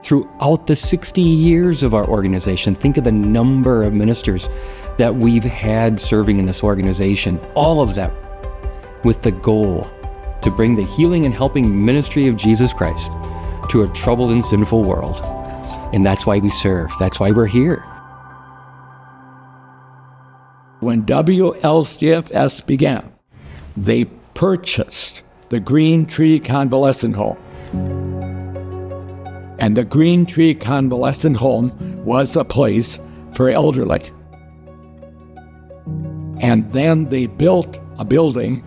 throughout the 60 years of our organization. Think of the number of ministers that we've had serving in this organization, all of them with the goal to bring the healing and helping ministry of Jesus Christ to a troubled and sinful world. And that's why we serve. That's why we're here. When WLCFS began, they purchased the Green Tree Convalescent Home. And the Green Tree Convalescent Home was a place for elderly. And then they built a building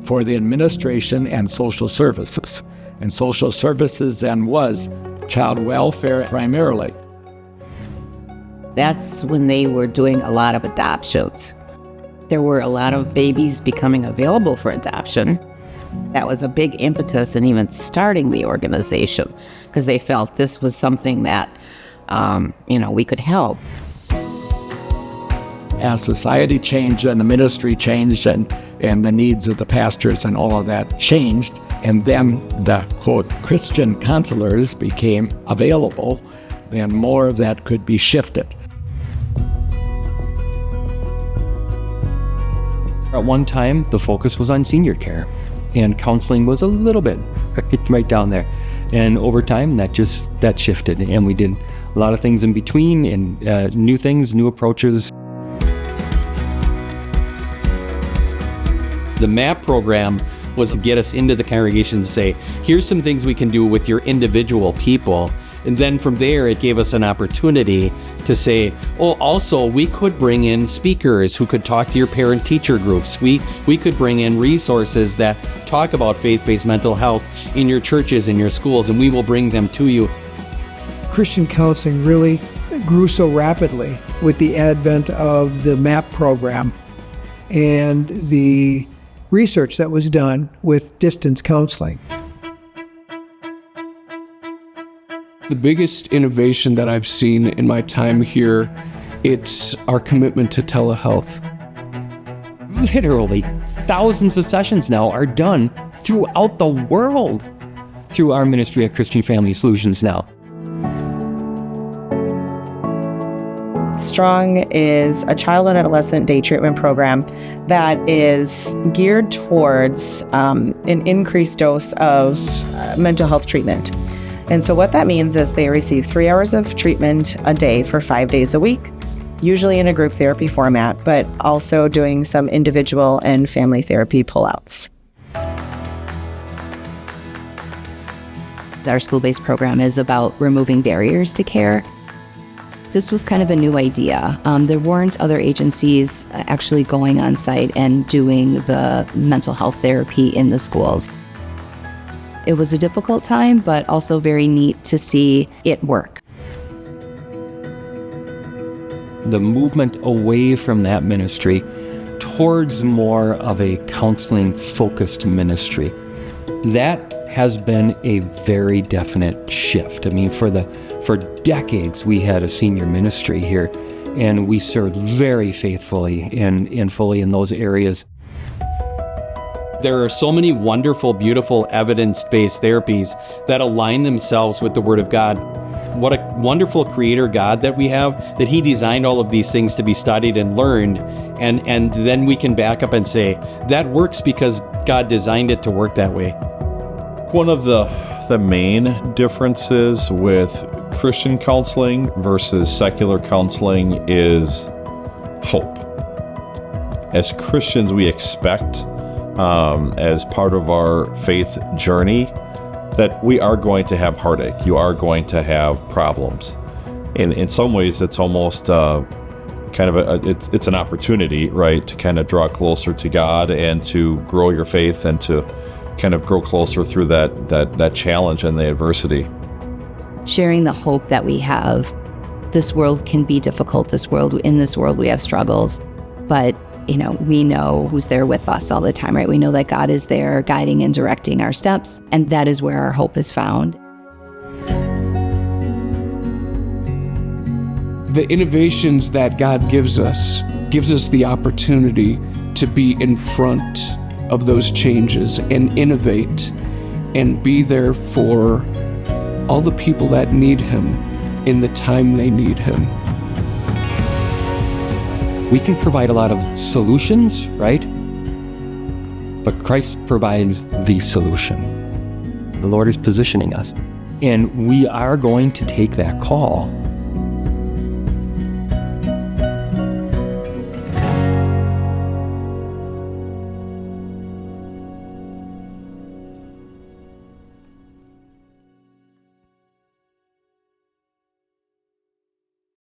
for the administration and social services. And social services then was child welfare primarily. That's when they were doing a lot of adoptions. There were a lot of babies becoming available for adoption. That was a big impetus in even starting the organization, because they felt this was something that, we could help. As society changed and the ministry changed and the needs of the pastors and all of that changed, and then the, quote, Christian counselors became available, then more of that could be shifted. At one time, the focus was on senior care, and counseling was a little bit right down there. And over time, that shifted, and we did a lot of things in between, and new things, new approaches. The MAP program was to get us into the congregation and say, here's some things we can do with your individual people. And then from there, it gave us an opportunity to say, also, we could bring in speakers who could talk to your parent-teacher groups. We could bring in resources that talk about faith-based mental health in your churches, in your schools, and we will bring them to you. Christian counseling really grew so rapidly with the advent of the MAP program and the research that was done with distance counseling. The biggest innovation that I've seen in my time here, it's our commitment to telehealth. Literally, thousands of sessions now are done throughout the world through our ministry at Christian Family Solutions now. Strong is a child and adolescent day treatment program that is geared towards an increased dose of mental health treatment. And so what that means is they receive 3 hours of treatment a day for 5 days a week, usually in a group therapy format, but also doing some individual and family therapy pullouts. Our school-based program is about removing barriers to care. This was kind of a new idea. There weren't other agencies actually going on site and doing the mental health therapy in the schools. It was a difficult time, but also very neat to see it work. The movement away from that ministry towards more of a counseling-focused ministry, that has been a very definite shift. I mean, for decades, we had a senior ministry here, and we served very faithfully and fully in those areas. There are so many wonderful, beautiful, evidence-based therapies that align themselves with the Word of God. What a wonderful creator God that we have, that He designed all of these things to be studied and learned, and then we can back up and say, that works because God designed it to work that way. One of the main differences with Christian counseling versus secular counseling is hope. As Christians, we expect, as part of our faith journey, that we are going to have heartache. You are going to have problems. In some ways, it's almost kind of it's an opportunity, right, to kind of draw closer to God and to grow your faith and to kind of grow closer through that challenge and the adversity. Sharing the hope that we have. This world can be difficult. In this world we have struggles, but we know who's there with us all the time, right? We know that God is there guiding and directing our steps, and that is where our hope is found. The innovations that God gives us the opportunity to be in front of those changes and innovate and be there for all the people that need him in the time they need him. We can provide a lot of solutions, right? But Christ provides the solution. The Lord is positioning us. And we are going to take that call